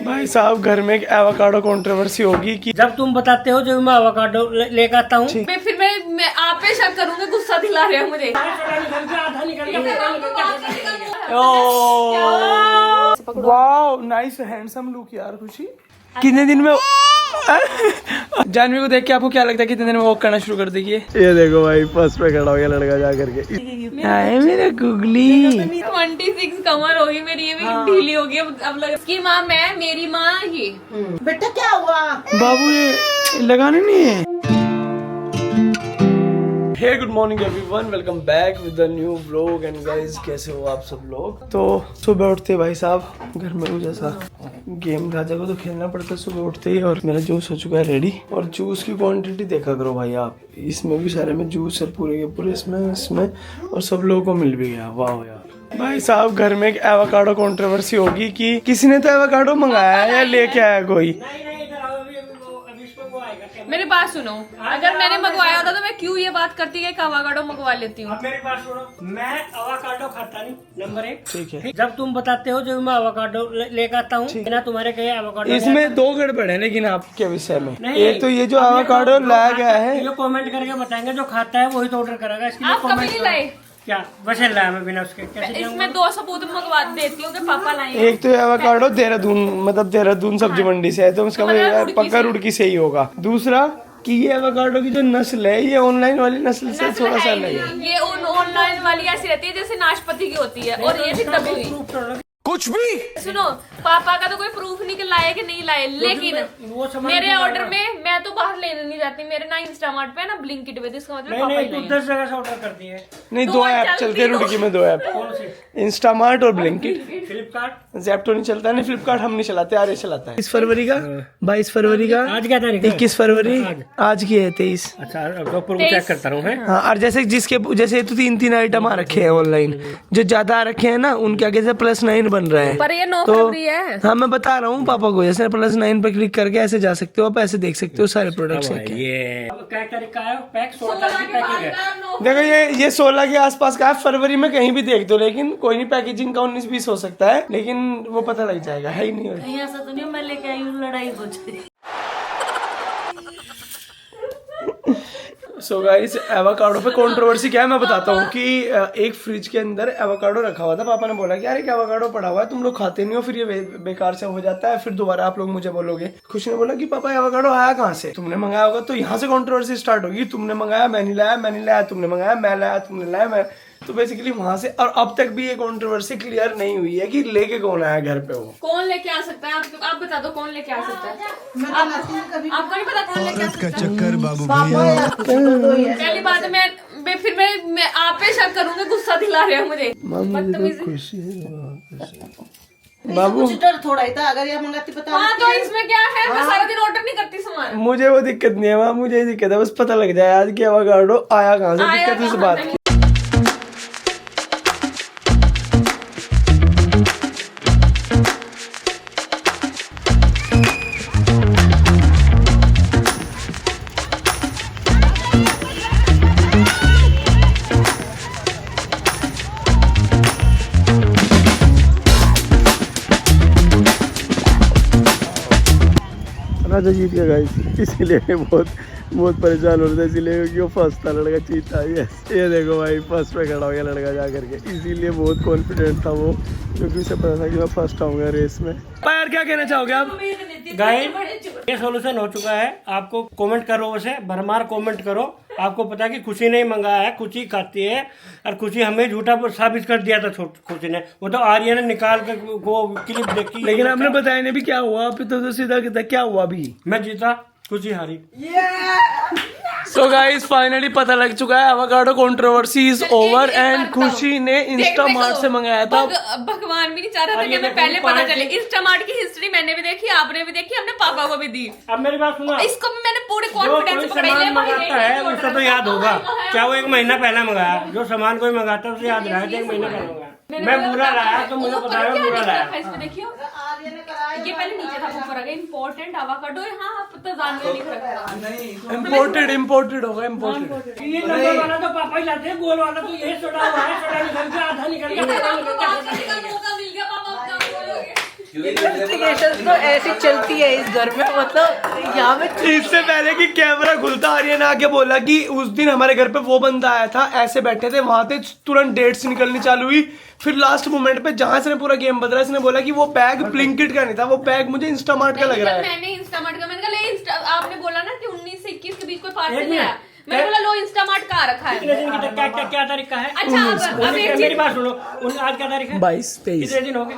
भाई साहब घर में एक एवोकाडो कंट्रोवर्सी होगी कि जब तुम बताते हो जो मैं एवोकाडो लेकर आता हूँ फिर मैं आप पे शक करूंगी, गुस्सा दिला रहे हो मुझे। वाओ नाइस हैंडसम लुक यार। खुशी कितने दिन में जानवी को देख के आपको क्या लगता है कितने दिन में वॉक करना शुरू कर देगी? ये देखो भाई फर्स्ट पे खड़ा हो गया लड़का जा करके। हाय मेरा गुगली 26 कमर होगी मेरी, ये भी ढीली होगी अब लग इसकी माँ मैं, मेरी माँ ये। बेटा क्या हुआ? बाबू ये लगाने नहीं है। Hey good morning everyone, welcome back with the new vlog. And guys कैसे हो आप सब लोग? तो सुबह उठते भाई साहब घर में वो जैसा गेम राजा को तो खेलना पड़ता है सुबह उठते ही। और मेरा जूस हो चुका है रेडी। और जूस की क्वांटिटी देखा करो भाई आप, इसमें भी सारे में जूस है पूरे के पूरे इसमें और सब लोगों को मिल भी गया। वाह यार भाई साहब घर में एक एवोकाडो कंट्रोवर्सी होगी कि किसी ने तो एवोकाडो मंगाया है या लेके आया कोई। मेरी बात सुनो, अगर मैंने मंगवाया होता तो मैं क्यों ये बात करती है कि एवोकाडो मंगवा लेती हूँ। मेरी बात सुनो, मैं एवोकाडो खाता नहीं, नंबर 1। ठीक है। जब तुम बताते हो जो मैं एवोकाडो लेकर आता हूँ बिना तुम्हारे कहे एवोकाडो। इसमें दो गड़बड़ है लेकिन आपके विषय में। एक तो ये जो एवोकाडो लाया गया है, ये कमेंट करके बताएंगे जो खाता है वही तो ऑर्डर करेगा। इसके लिए आप कभी कमेंट नहीं लाए क्या वैसे लाया मैं बिना उसके कैसे? इसमें 2 सबूत मंगवा देती हूँ कि पापा लाए। एक तो एवोकाडो देहरादून मतलब देहरादून सब्जी मंडी से है तो उसका मतलब पक्का रुड़की से ही होगा। दूसरा कि ये एवोकाडो की जो नस्ल है ये ऑनलाइन वाली नस्ल से थोड़ा सा अलग है। ये ऑनलाइन वाली ऐसी रहती है जैसे नाशपाती की होती है और ये भी दबी हुई। कुछ भी सुनो, पापा का तो कोई प्रूफ नहीं कि लाए कि नहीं लाए, लेकिन मेरे ऑर्डर में मैं तो बाहर लेने नहीं जाती। मेरे ना इंस्टामार्ट पे ना ब्लिंकिट पे, जिसका मतलब पापा ही नहीं, 10 जगह से ऑर्डर करती है। नहीं, दो ऐप चलते हैं रुड़की में, 2 ऐप इंस्टामार्ट और ब्लिंकिट। फ्लिपकार्ट ज़ेप्टो नहीं चलता, नहीं फ्लिपकार्ट हम नहीं चलाते, आर्य चलाता है। 20 फरवरी का 22 फरवरी का आज क्या तारीख है? 21 फरवरी आज की है 23। अच्छा तो चेक करता रहूं। हाँ, और जैसे जैसे तो 3 आइटम आ रखे हैं ऑनलाइन, जो ज्यादा आ रखे हैं ना उनके आगे से +9 बन रहा है। पर ये 9 तो फरवरी है। हाँ मैं बता रहा हूँ पापा को, जैसे +9 पे क्लिक करके ऐसे जा सकते हो, आप ऐसे देख सकते हो सारे प्रोडक्ट्स। ये क्या तारीख का है? पैक 16 तारीख की पैकिंग है। देखो ये 16 के आसपास का है, फरवरी में कहीं भी देख दो, लेकिन कोई नहीं पैकेजिंग का 19-20 हो सकता है, लेकिन वो पता लग जाएगा। है ही नहीं ऐसा तो नहीं मैं लेके आई हूँ, लड़ाई हो जाए। सो गाइस एवोकाडो पे कंट्रोवर्सी क्या है मैं बताता हूँ कि एक फ्रिज के अंदर एवोकाडो रखा हुआ था। पापा ने बोला कि यार एक एवोकाडो पड़ा हुआ है, तुम लोग खाते नहीं हो, फिर ये बेकार से हो जाता है, फिर दोबारा आप लोग मुझे बोलोगे। खुशी ने बोला कि पापा एवोकाडो आया कहाँ से? तुमने मंगाया होगा। तो यहाँ से कंट्रोवर्सी स्टार्ट होगी, तुमने मंगाया मैं नहीं लाया, तुमने मंगाया मैं लाया, तुमने लाया मैं। तो बेसिकली वहां से, और अब तक भी ये कंट्रोवर्सी क्लियर नहीं हुई है कि लेके कौन आया घर पे। वो कौन लेके आ सकता है? आप बता दो कौन लेके आ सकता है। आपको नहीं पता कौन लेके आ सकता है? चक्कर बाबू भैया। पहली बात है मैं आप पे शक करूंगी, गुस्सा दिला रहे हो मुझे। बाबू कुछ डर थोड़ा ही था, अगर ये मंगाती पता। हाँ तो इसमें क्या है, मैं सारा दिन ऑर्डर नहीं करती सामान। मुझे वो दिक्कत नहीं है माँ, मुझे दिक्कत है बस पता लग जाए आज कि एवोकाडो आया कहाँ से। दिक्कत इस बात की। राजा जीत गया गाइस, इसीलिए बहुत परेशान हो रहे थे, इसीलिए क्योंकि वो फर्स्ट था, लड़का जीता। यस ये देखो भाई फर्स्ट पे खड़ा हो गया लड़का जा करके, इसीलिए बहुत कॉन्फिडेंट था वो, क्योंकि उसे पता था कि मैं फर्स्ट आऊंगा रेस में। यार क्या कहना चाहोगे आप? गाइस ये सोल्यूशन हो चुका है, आपको कमेंट करो, उसे भरमार कमेंट करो। आपको पता है कि खुशी नहीं मंगाया है, खुशी खाती है, और खुशी हमें झूठा साबित कर दिया था खुशी ने। वो तो आर्य ने निकाल कर वो क्लिप देखी। लेकिन आपने बताया नहीं भी क्या हुआ, आप तो सीधा कहता क्या हुआ अभी? मैं जीता, खुशी हारी। सो गाइस फाइनली पता लग चुका है avocado controversy is over and खुशी ने इंस्टामार्ट से मंगाया था। भगवान भी नहीं चाह रहा था कि हमें पहले पता चले। इंस्टामार्ट की हिस्ट्री मैंने भी देखी, आपने भी देखी, हमने पापा को भी दी। अब मेरी बात सुनो, इसको भी मैंने पूरे कॉन्फिडेंस से पकड़ लिया। मंगाता है उसको तो याद होगा, क्या वो 1 महीना पहले मंगाया? जो सामान कोई मंगाता है उसे याद रहा है 1 महीना पहले मंगाया। मैं बुरा लाया तो मुझे पता है बुरा लाया। इसमें देखियो ये पहले नीचे था, ऊपर आ गया। Important avocado. हाँ आप तो जानते लिख रखा है। इम्पोर्टेड होगा, इम्पोर्टेड। ये नंबर वाला तो पापा ही लाते हैं, गोल वाला तो ये छोटा हुआ है, छोटा निकल के आधा निकल गया। मौका मिल गया पापा। इन्वेस्टिगेशन तो ऐसी चलती है इस घर में, मतलब यहाँ में इससे पहले कि कैमरा खुलता आर्यन ने आके बोला कि उस दिन हमारे घर पे वो बंदा आया था, ऐसे बैठे थे वहां थे, तुरंत डेट्स निकलनी चालू हुई। फिर लास्ट मोमेंट पे जहां से पूरा गेम बदला, इसने बोला कि वो बैग ब्लिंकिट का नहीं था, वो बैग मुझे इंस्टामार्ट का लग रहा है। मैंने इंस्टामार्ट का, मैंने कहा आपने बोला ना कि 19 से 21 के बीच कोई पार्सल नहीं आया, मैंने बोला लो इंस्टामार्ट का रखा है। क्या तारीख का है? अच्छा अब एक मेरी चीज, बात सुनो, आज क्या तारीख है? 22-23 कितने दिन हो गए?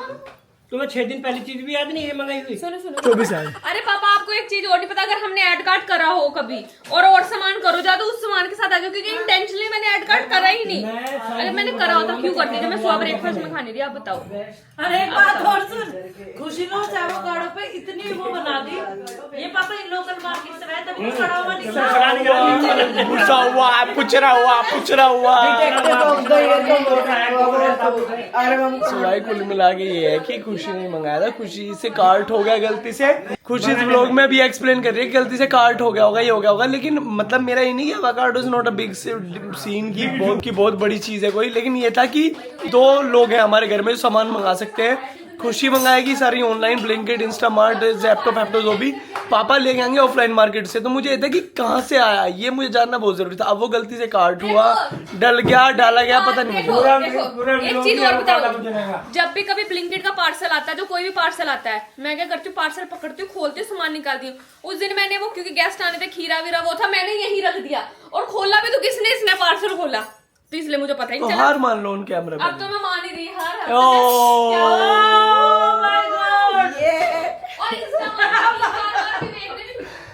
तुम्हें 6 दिन पहले चीज भी याद नहीं है मंगाई हुई? सुनो 24 है। अरे पापा आपको एक चीज और नहीं पता, अगर हमने ऐड कार्ड करा हो कभी और सामान करो ज्यादा उस सामान के साथ आ गया, क्योंकि इंटेंशनली मैंने ऐड कार्ड करा ही नहीं। अगर मैंने करा होता क्यों करती थी? मैं सुबह ब्रेकफास्ट में खाने रही, आप बताओ। अरे एक बात और सुन, खुशी नो एवोकाडो पे इतनी वो बना दी, ये पापा इन लोकल मार्केट से लाए तभी खड़ा हुआ निकला। पूछा हुआ पूछ रहा हुआ। भाई कुल मिला के ये है कि खुशी नहीं मंगाया था, खुशी से कार्ट हो गया गलती से। खुशी इस व्लॉग में भी एक्सप्लेन कर रही है गलती से कार्ट हो गया होगा, ये हो गया होगा, लेकिन मतलब मेरा ये नहीं है avocado is not a big scene की बहुत बड़ी चीज है कोई, लेकिन ये था कि 2 लोग हैं हमारे घर में जो सामान मंगा सकते हैं। खुशी मंगाएगी सारी ऑनलाइन, ब्लिंकिट, इंस्टामार्ट, ज़ेप्टो फैप्टो जो भी, पापा ले आएंगे ऑफलाइन मार्केट से। तो मुझे ये था कि कहाँ से आया ये मुझे जानना बहुत जरूरी था। अब वो गलती से कार्ट हुआ, डल गया, डाला गया, पता नहीं मुझे। एक चीज और बताओ, जब भी कभी ब्लिंकिट का पार्सल आता है, जो कोई भी पार्सल आता है, मैं क्या करती हूँ, पार्सल पकड़ती हूँ, खोलती हूँ, सामान निकालती हूँ। उस दिन मैंने वो, क्योंकि गेस्ट आने थे, खीरा वीरा वो था, मैंने यही रख दिया और खोला भी तो किसने, इसने पार्सल खोला, तो इसलिए मुझे पता ही नहीं चला। हार मान लो उन कैमरे में। अब तो मैं मान ही रही हार। और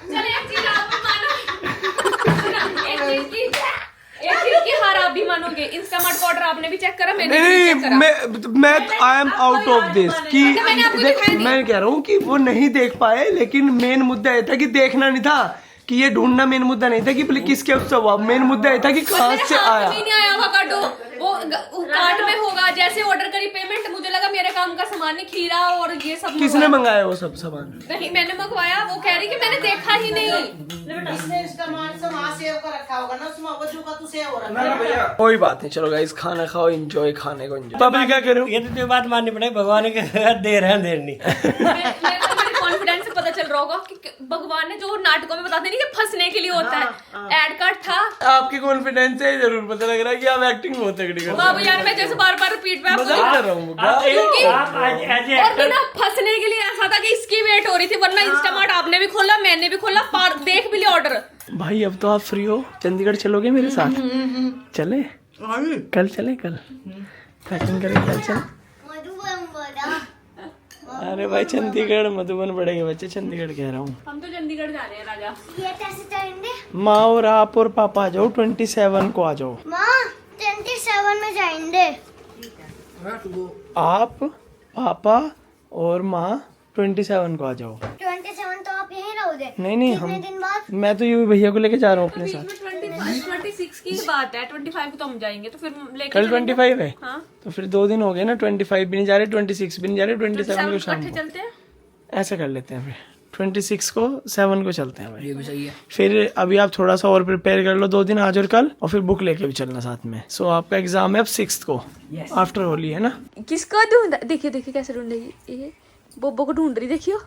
चले एक चीज आप मानो, एक चीज की हार आप भी मानोगे, इंस्टामार्ट का ऑर्डर आपने भी चेक करा, मैंने भी चेक करा। मैं I am out of this कि मैंने आपको दिखाया नहीं। मैं कह रहा हूँ कि वो नहीं देख पाए, लेकिन मेन मुद्दा ये था कि देखना नहीं था, कि ये ढूंढना मेन मुद्दा नहीं था कि किसके उससे हुआ। मेन मुद्दा ये था कि कहाँ से आया। नहीं आया अवोकाडो, वो कार्ट में होगा, जैसे ऑर्डर करी पेमेंट, मुझे लगा मेरे काम का सामान नहीं, खीरा और ये सब। किसने मंगाया वो सब सामान? नहीं मैंने मंगवाया, वो कह रही कि मैंने देखा ही नहीं। इसने इंस्टामार्ट से वहाँ सेव कर रखा होगा ना, उसमें वजू का तू सेव हो रहा है। कोई बात नहीं, चलो गाइस खाना खाओ, एंजॉय खाने को एंजॉय। पापा क्या करो, ये तो बात माननी पड़ेगी, भगवान के देर है देर नहीं। कॉन्फिडेंस से पता चल रहा होगा कि भगवान ने जो नाटकों में बताते नहीं कि फंसने के लिए होता है, ऐड कार्ड था। आपके कॉन्फिडेंस से जरूर पता लग रहा है कि आप एक्टिंग बहुत तगड़ी कर रहे बाबू यार मैं जैसे बार बार रिपीट पे मजाक कर रहा हूँ। और बिना फंसने के लिए ऐसा था कि इसकी वेट हो रही थी, वरना इंस्टामार्ट आपने भी खोला, मैंने भी खोला, देख भी लिया ऑर्डर। भाई अब तो आप फ्री हो, चंडीगढ़ चलोगे मेरे साथ? चले कल, चले कल पैकिंग करें, कल चले। अरे भाई चंडीगढ़ मधुबन पड़ेंगे बच्चे, चंडीगढ़ कह रहा हूँ। हम तो चंडीगढ़ जा रहे हैं राजा। ये कैसे जाएंगे? माँ और आप और पापा आ जाओ, 27 को आ जाओ। माँ 27 में जाएंगे। आप पापा और माँ 27 को आ जाओ। 27 तो आप यहीं रहोगे? नहीं कितने हम, दिन बाद? मैं तो यूं भैया को लेके जा रहा हूँ अपने साथ। 26 की बात है, 25 को तो हम जाएंगे, तो फिर लेके कल 25 है, हाँ तो फिर 2 दिन हो गए ना। 25 भी नहीं जा रहे, 26 भी नहीं जा रहे, 27 को शाम इकट्ठे को चलते हैं। ऐसा कर लेते हैं। फिर 26 को 7 को चलते हैं भाई। ये भी सही है। फिर अभी आप थोड़ा सा और प्रिपेयर कर लो, 2 दिन आज और कल, और फिर बुक लेके भी चलना साथ में। सो आपका एग्जाम है अब 6 को, आफ्टर होली है ना। किसको ढूंढ, देखिए देखिए कैसे ढूंढेगी ये, बोबो को ढूंढ रही, देखियो।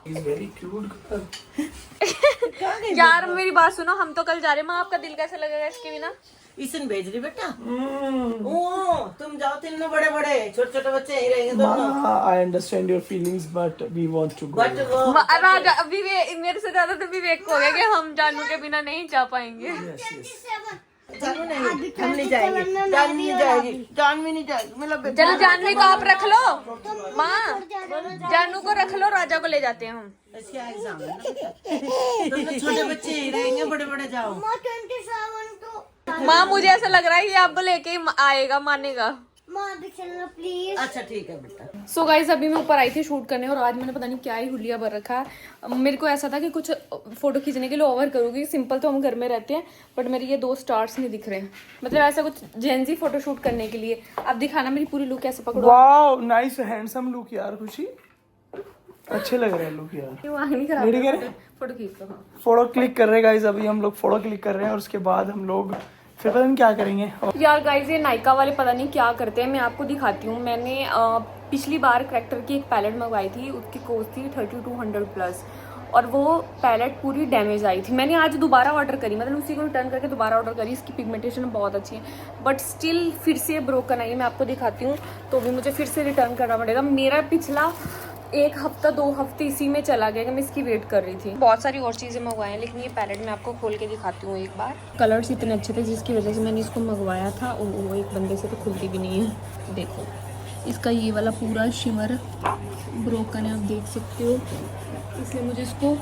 यार मेरी बात सुनो, हम तो कल जा रहे हैं, माँ आपका दिल कैसे लगेगा इसके बिना? इसने भेज रही बेटा। ओ तुम जाओ, 3 बड़े बड़े छोटे छोटे बच्चे यहीं रहेंगे दोनों। I understand your feelings but we want to go. But वो राजा अभी मेरे से ज्यादा तो विवेक को हो गया कि हम जानू के बिना नहीं जा पाएंगे। जानू नहीं, हम नहीं जाएंगे, जानवी नहीं जाएगी, जानवी नहीं जाएगी। मतलब चलो जानवी को आप रख लो, माँ जानू को रख लो, राजा को ले जाते हैं हम। इसके एग्जाम है ना, तो छोटे बच्चे यहीं रहेंगे, बड़े बड़े जाओ। माँ 27 तो माँ मुझे ऐसा लग रहा है ये आपको लेके ही आएगा, मानेगा। माँ भी चलना प्लीज। अच्छा ठीक है बेटा। सो गाइस अभी मैं ऊपर आई थी शूट करने, और आज मैंने पता नहीं क्या ही हुलिया भर रखा है। मेरे को ऐसा था कि कुछ फोटो खींचने के लिए ओवर करूँगी, सिंपल तो हम घर में रहते हैं, बट मेरे ये 2 स्टार्स नहीं दिख रहे हैं, मतलब ऐसा कुछ जेंजी फोटो शूट करने के लिए। अब दिखाना मेरी पूरी लुक कैसे पकड़ो। वाओ नाइस हैंडसम लुक यार, खुशी अच्छे लग रहे हैं लुक यार। नहीं खराब रेडी है, करें? फोटो खींच लो। हाँ फोटो क्लिक कर रहे हैं गाइस, अभी हम लोग फोटो क्लिक कर रहे हैं, और उसके बाद हम लोग फिर पता नहीं क्या करेंगे। यार गाइस ये नायका वाले पता नहीं क्या करते हैं, मैं आपको दिखाती हूँ। मैंने पिछली बार करैक्टर की एक पैलेट मंगवाई थी, उसकी कॉस्ट थी 3200 प्लस, और वो पैलेट पूरी डैमेज आई थी। मैंने आज दोबारा ऑर्डर करी, मतलब उसी को रिटर्न करके दोबारा ऑर्डर करी। इसकी पिगमेंटेशन बहुत अच्छी है, बट स्टिल फिर से ब्रोकन आई है। मैं आपको दिखाती हूँ, तो भी मुझे फिर से रिटर्न करना पड़ेगा। मेरा पिछला 1 हफ्ता 2 हफ्ते इसी में चला गया कि मैं इसकी वेट कर रही थी। बहुत सारी और चीज़ें मंगवाई हैं, लेकिन ये पैलेट मैं आपको खोल के दिखाती हूँ एक बार। कलर्स इतने अच्छे थे जिसकी वजह से मैंने इसको मंगवाया था, और वो एक बंदे से तो खुलती भी नहीं है। देखो इसका ये वाला पूरा शिमर ब्रोकन है, आप देख सकते हो, इसलिए मुझे इसको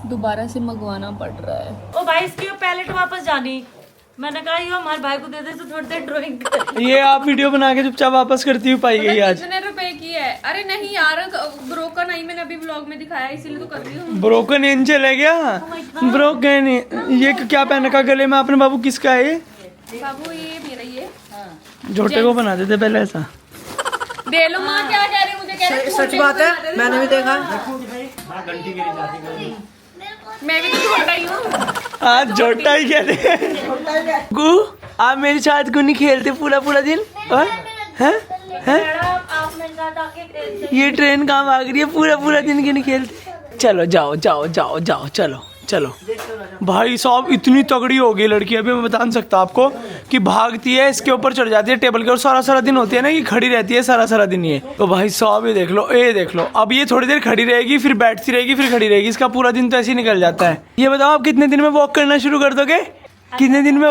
दोबारा से मंगवाना पड़ रहा है। ओ भाई इसकी पैलेट वापस जानी, मैंने कहा ये हमारे भाई को दे दे तो थोड़ी देर ड्राइंग कर। ये आप वीडियो बना के चुपचाप वापस करती हुई पाई गई आज। कितने रुपए की है? अरे नहीं यार, ब्रोकन आई मैंने अभी व्लॉग में दिखाया, इसीलिए तो कर रही हूँ। ब्रोकन एंजल है क्या? ब्रोकन ये क्या पहन रखा गले में आपने बाबू? किसका है ये? बाबू ये मेरा ही है। झोटे को बना देते पहले ऐसा। दे लो माँ, क्या कह रही है? मुझे कह रही सच बात है, मैंने भी देखा। मैं भी तो छोटा ही हूँ। आज झोटा ही कहते हैं। गु आप मेरे साथ क्यों नहीं खेलते पूरा पूरा दिन? और हैं ये ट्रेन कहाँ भाग रही है? पूरा पूरा दिन क्यों नहीं खेलते? चलो जाओ जाओ जाओ जाओ, चलो चलो। भाई साहब इतनी तगड़ी हो गई लड़की, अभी मैं बता नहीं सकता आपको, कि भागती है, इसके ऊपर चढ़ जाती है टेबल के, और सारा सारा दिन होती है ना कि खड़ी रहती है सारा सारा दिन। ये तो भाई साहब ये देख लो, ये देख लो। अब ये थोड़ी देर खड़ी रहेगी, फिर बैठती रहेगी, फिर खड़ी रहेगी। इसका पूरा दिन तो ऐसे ही निकल जाता है। ये बताओ आप कितने दिन में वॉक करना शुरू कर दोगे? कितने दिन में?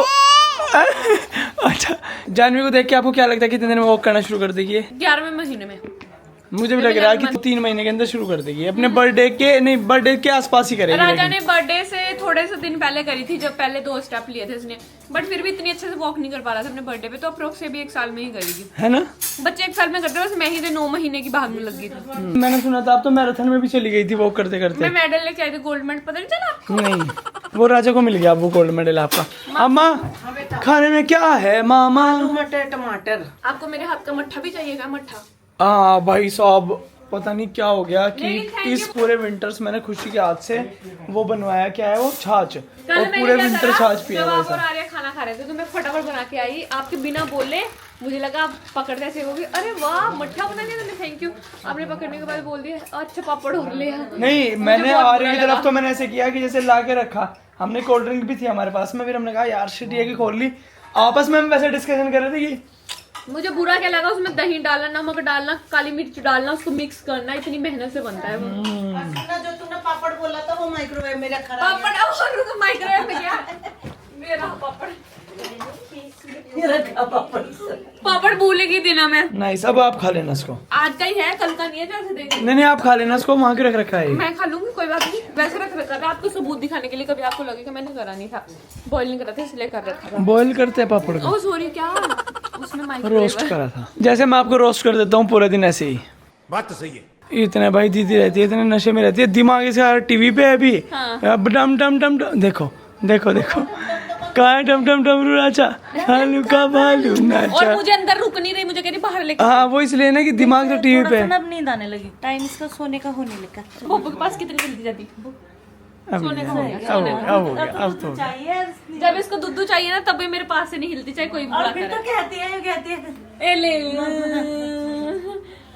अच्छा जानवी को देख के आपको क्या लगता है कितने दिन में वॉक करना शुरू कर देगी? 11वें महीने में। मुझे भी लग रहा है कि 3 महीने के अंदर शुरू कर देगी। अपने बर्थडे के नहीं, बर्थडे के आसपास ही करेगी। राजा ने बर्थडे से थोड़े से दिन पहले करी थी, जब पहले 2 स्टेप लिए थे उसने, बट फिर भी इतनी अच्छे से वॉक नहीं कर पा रहा था अपने बर्थडे पे। तो अप्रोक्स से भी 1 साल में ही करेगी, है ना? बच्चे 1 साल में करते हैं, बस मैं ही 9 महीने की भागने लग गई थी। मैंने सुना था आप तो मैराथन में भी चली गई थी वॉक करते करते। मैं मेडल लेके आई थी, गोल्ड मेडल, पता नहीं चला आपको? नहीं, वो राजा को मिल गया वो गोल्ड मेडल आपका। अम्मा खाने में क्या है मामा? मटर टमाटर। आपको मेरे हाथ का मट्ठा भी चाहिएगा? मट्ठा हाँ भाई साहब पता नहीं क्या हो गया कि लेकिन thank इस you। पूरे विंटर्स मैंने खुशी के हाथ से वो बनवाया, क्या है वो, छाछ, कल और मैंने पूरे क्या विंटर करा, छाछ पिया जब आप और वैसा। आर्या खाना खा रहे थे तो मैं फटाफट बना के आई, आपके बिना बोले। मुझे लगा आप पकड़ते ऐसे होगी, अरे वाह मट्ठा बना दिया तुमने, थैंक यू। आपने पकड़ने के बाद बोल दिया अच्छा पापड़ और ले आ। नहीं मैंने बहुत आर्य बुरा की तरफ लगा। तो मैंने ऐसे किया कि जैसे ला के रखा, हमने कोल्ड ड्रिंक भी थी हमारे पास में, फिर हमने कहा यार शिट ये की खोल ली। आपस में हम वैसे डिस्कशन कर रहे थे कि मुझे बुरा क्या लगा, उसमें दही डालना, नमक डालना, काली मिर्च डालना, उसको मिक्स करना, इतनी मेहनत से बनता है वो। जो तूने पापड़ बोला था वो माइक्रोवेव में रखा पापड़ अब माइक्रोवेव में गया मेरा पापड़। पापड़ भूलेगी दिना में। नहीं सब आप खा लेना इसको, आज का ही है, कल का नहीं है, जैसे देखिए। नहीं आप खा लेना इसको, वहाँ के रख रखा है। मैं खा लूंगी, कोई बात नहीं, वैसे रख रखा था आपको सबूत दिखाने के लिए, कभी आपको लगे कि मैंने करा नहीं था, बॉईल नहीं करा था इसलिए कर रखा था। बॉईल करते हैं पापड़ को? ओह सॉरी, क्या उसमें रोस्ट माइक्रोवेव करा था। जैसे मैं आपको रोस्ट कर देता हूँ पूरे दिन ऐसे ही। बात तो सही है। इतने भाई दीदी रहती है, इतने नशे में रहती है, दिमाग इसका टीवी पे है अभी। हाँ। अब डम डम डम डम, देखो देखो देखो कहाँ है डम डम डम नाचा, हालू का भालू और नाचा। मुझे अंदर रुक नहीं रही, मुझे कह रही बाहर लेके। हाँ वो इसलिए ना कि दिमाग तो टीवी पे है। अब नींद आने लगी, टाइम इसका सोने का होने लगा। पप्पू के पास कितनी जल्दी जाती? अब सोने का हो गया, अब हो सोने गया, अब हो गया, अब तो हो गया। चाहिए जब इसको दूध चाहिए ना तब ये मेरे पास से नहीं हिलती, चाहे कोई बुला और फिर करे। तो कहती है ए ले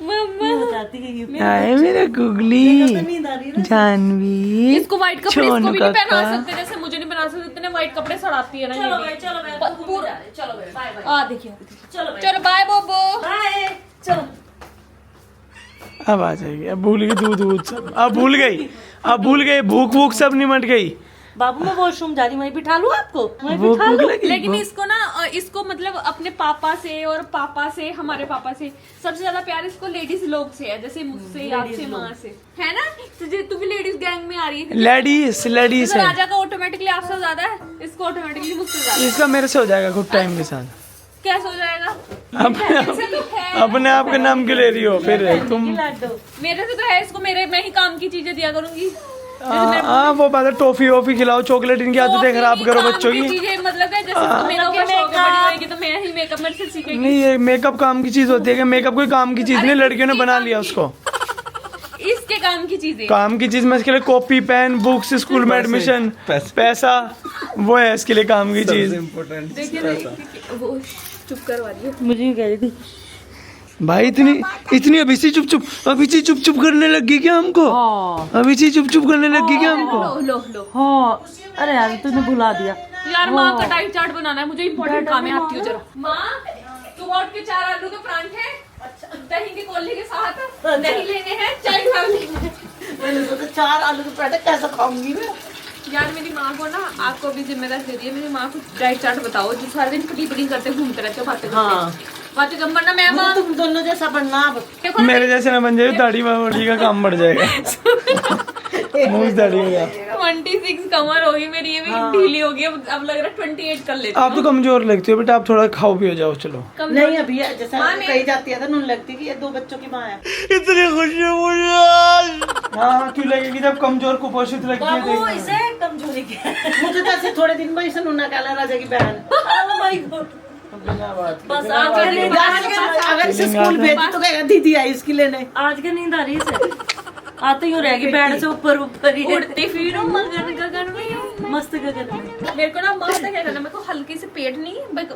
मम्मा। जाती है ये। आए मेरा गुगली नींद आ रही है ना। जानवी इसको व्हाइट कपड़े इसको भी नहीं छोनू पहना काका। सकते, जैसे मुझे नहीं बना सकते, इतने व्हाइट कपड़े सड़ाती है ना चलो ये भाई भी। चलो भाई पूरा चलो भाई बाय बाय। आ देखिए चलो भाई चलो बाय बोबो। बाय चलो। अब आ जाएगी, अब भूल गई दूध वूध सब, अब भूल गई, अब भूल गई, भूख वूख सब निमट गई। बाबू मैं वॉशरूम जा रही, वहीं बिठा लूं आपको? वहीं भूख बिठा भूख लूं? लगी लेकिन इसको ना इसको मतलब अपने पापा से और पापा से, हमारे पापा से सबसे ज्यादा प्यार इसको लेडीज लोग से है, जैसे मुझसे, आपसे, माँ से, है ना? तुझे तू भी लेडीज गैंग में आ रही है। लेडीज लेडीज तो है, राजा का ऑटोमेटिकली आपसे ज्यादा है, इसको ऑटोमेटिकली मुझसे ज्यादा। इसका मेरे से हो जाएगा कुछ टाइम के साथ। कैसे हो जाएगा? अपने आप के नाम क्यों ले रही हो फिर तुम? लाडो मेरे से तो है, इसको मेरे मैं ही काम की चीजें दिया करूंगी। हाँ वो बात है, टॉफी वॉफी खिलाओ, चॉकलेट इनकी आदतें खराब करो बच्चों की। चीजें मतलब है, जैसे तो मेरा ऊपर शौक है, बड़ी होएगी तो मैं ही मेकअप मेरे से सीखेगी। नहीं ये मेकअप काम की चीज होती है, कि मेकअप कोई काम की चीज नहीं, लड़कियों ने बना लिया उसको इसके काम की चीजें। काम की चीज में इसके लिए कॉपी पेन बुक्स स्कूल में एडमिशन पैसा, वो है इसके लिए काम की चीज। देखिए वो चुप करवा दियो। मुझे कह रही थी भाई इतनी अभी से चुप चुप करने लगी क्या हमको? अभी से चुप चुप करने लगी क्या हमको? लो हाँ अरे यार तूने भुला दिया यार माँ का डाइट चार्ट बनाना है मुझे, इंपॉर्टेंट काम है, आती हूँ जरा। माँ सुबह उठ के 4 आलू के परांठे दही की कोली के साथ दही लेने हैं, चाय खानी। मैंने सोचा 4 आलू के पराठे कैसे खाऊंगी मैं। यार मेरी माँ को ना आपको भी जिम्मेदारी दे दी है, मेरी माँ को डाइट चार्ट बताओ जो सारे दिन पटी करते घूमते रहते हो, बातें कम करना। मैं माँ तुम दोनों जैसा बनना अब। देखो ना, मेरे जैसे ना बन जाए, दाढ़ी वाड़ी का काम बढ़ जाएगा। मूंछ दाढ़ी हो गया। 26 कमर होगी मेरी, ये भी ढीली होगी, अब लग रहा है 28 कर लेती आप तो कमजोर लगती हो बेटा, आप थोड़ा खाओ पियो जाओ चलो। नहीं अभी जैसा कही जाती है तो लगती कि ये 2 बच्चों की माँ है। इतनी खुशी मुझे आज। हाँ क्यों लगेगी जब कमजोर कुपोषित लगती है। बाबू इसे कमजोरी क्या है? मुझे तो ऐसे थोड़े दिन में इसे नुना कहला राजा की बहन। Oh my God. बस अगर इसे स्कूल भेज तो कहेगा दीदी आई इसकी लेने। आज के नींद आ रही है आते ही हो रहेगी बेड से ऊपर ही उड़ती फिरो मगन गगन में, मस्त गगन में। मेरे को ना मस्त क्या करना, मेरे को हल्की से पेट नहीं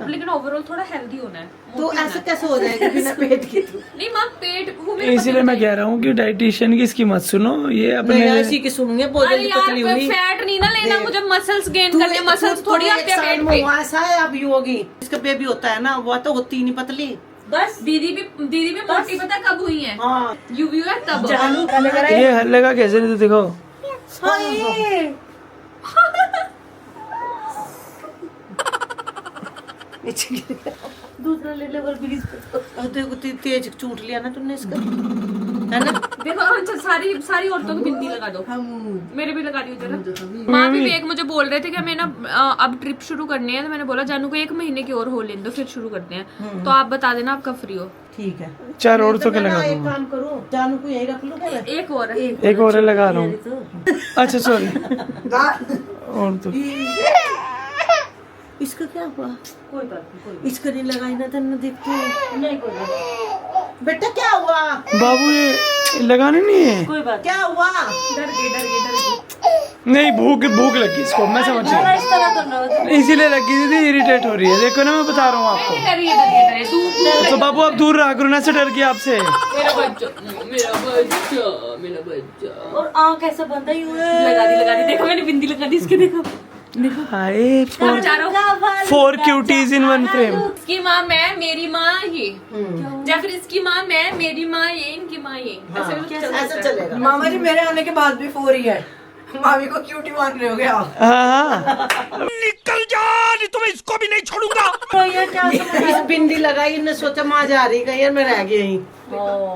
लेकिन ओवरऑल थोड़ा हेल्दी होना है। तो ऐसे कैसे हो जाएगा बिना पेट के? नहीं माँ पेट वो मेरे इसीलिए मैं कह रहा हूँ कि डाइटिशियन की इसकी मत सुनो, ये अपने इसी की सुनूंगे बहुत अरे जल्दी यार पतली हुई। फैट नहीं ना लेना मुझे, मसल्स गेन करने, मसल्स थोड़ी आते हैं पेट पे। ऐसा है अब योगी इसका बेबी होता है ना, वो तो होती नहीं पतली। बस दीदी भी मोटी पता कब हुई है? हाँ यूवी है तब। ये हल्ले का कैसे नहीं तो दिखाओ। दूसरा ले लेवल प्लीज। देखो तेज चूट लिया ना तुमने इसका, है ना? देखो अच्छा सारी औरतों को बिंदी लगा दो, मेरे भी लगा दियो जरा। माँ भी एक मुझे बोल रहे थे कि हमें ना अब ट्रिप शुरू करनी है, तो मैंने बोला जानू को 1 महीने की और हो लेने दो फिर शुरू करते हैं। तो आप बता देना आप कब फ्री हो। ठीक है 4 औरतों के लगा एक दूंगा। काम करो जानू को यही रख लो क्या? एक और है। एक और लगा रहा हूँ। अच्छा सॉरी और तो इसका क्या हुआ? कोई बात नहीं इसका नहीं लगाई ना तन्ना देखती हूँ। नहीं कोई बात बेटा क्या हुआ? बाबू ये लगाने नहीं है। कोई बात क्या हुआ? डर गई। नहीं भूख लगी इसको, मैं समझ नहीं। गया इस तरह तो ना इसीलिए लगी थी, इरिटेट हो रही है। देखो ना मैं बता रहा हूँ आपको। डरिए तू तो बाबू आप दूर रहा करो ना से डर गया आपसे। मेरा बच्चा। और आँख ऐसा बंद ही हुआ लगा दी देखो मैंने बिंदी लगा दी इसके, देखो हाय फोर क्यूटीज इन 1 फ्रेम। इसकी माँ मैं, मेरी माँ ये, या फिर इसकी माँ मैं, मेरी माँ ये, इनकी माँ ये, ऐसा चलेगा। मामा जी मेरे आने के बाद भी 4 ही है। मामी को क्यूटी मान रहे हो गया। हाँ निकल जा, नहीं तो मैं इसको भी नहीं छोड़ूंगा। तो ये क्या इस बिंदी लगाई, इन्हें सोचा माँ जा रही कहीं यार मैं रह गई यहीं।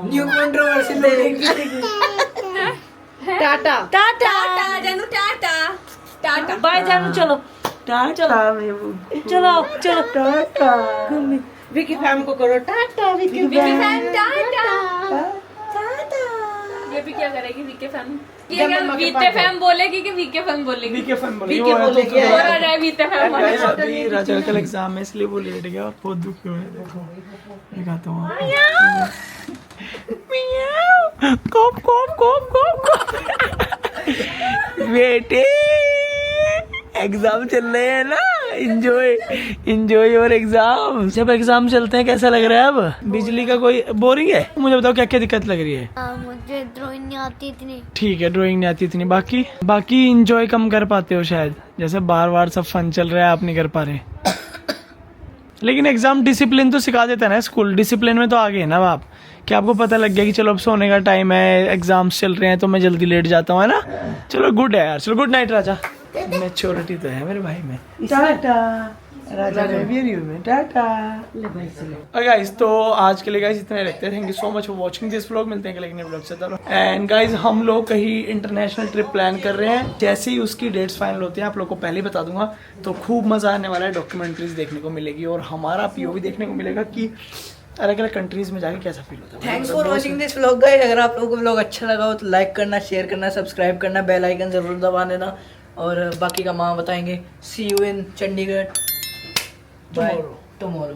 न्यू कंट्रोवर्सी टाटा टाटा जानू, टाटा बाय जानू चलो चलो विकी फैम को करो टाटा। विकी फैम टाटा। ये भी क्या करेगी वीके फैम? ये क्या वीके फैम बोलेगी कि वीके फैम बोलेगी? वीके फैम विकी बोलेगी। और आ जाए वीके फैम वाले। गाइस अभी राजा का कल एग्जाम है इसलिए वो लेट गया और बहुत दुखी हुए। देखो दिखाता हूँ बेटे एग्जाम चल रहे हैं ना, इंजॉय योर एग्जाम। जब एग्जाम चलते हैं कैसा लग रहा है? अब बिजली का कोई बोरिंग है? मुझे बताओ क्या क्या दिक्कत लग रही है? मुझे ड्राइंग नहीं आती इतनी। ठीक है ड्राइंग नहीं आती इतनी, बाकी इंजॉय कम कर पाते हो शायद, जैसे बार सब फन चल रहा है आप नहीं कर पा रहे। लेकिन एग्जाम डिसिप्लिन तो सिखा देता है ना स्कूल, डिसिप्लिन में तो आगे है ना आप, कि आपको पता लग गया कि चलो अब सोने का टाइम है, एग्जाम्स चल रहे हैं तो मैं जल्दी लेट जाता हूँ, है ना? चलो गुड है यार, चलो गुड नाइट राजा। मैच्योरिटी तो है मेरे भाई में। टाटा राजा में टाटा। और गाइस तो आज के लिए गाइस इतने रखते हैं। Thank you so much for watching this vlog. मिलते हैं अगले नए व्लॉग से। एंड गाइस हम लोग कहीं इंटरनेशनल ट्रिप प्लान कर रहे हैं, जैसे ही उसकी डेट्स फाइनल होती हैं आप लोग को पहले ही बता दूंगा। तो खूब मजा आने वाला है, डॉक्यूमेंट्रीज देखने को मिलेगी और हमारा पीओवी देखने को मिलेगा कि अलग अलग कंट्रीज में जाके कैसा फील होता है। Thanks for watching this vlog guys. अगर आप लोगों को व्लॉग अच्छा लगा हो तो लाइक करना, शेयर करना, सब्सक्राइब करना, बेल आइकन जरूर दबा देना और बाकी का माँ बताएंगे। See you in Chandigarh bye tomorrow.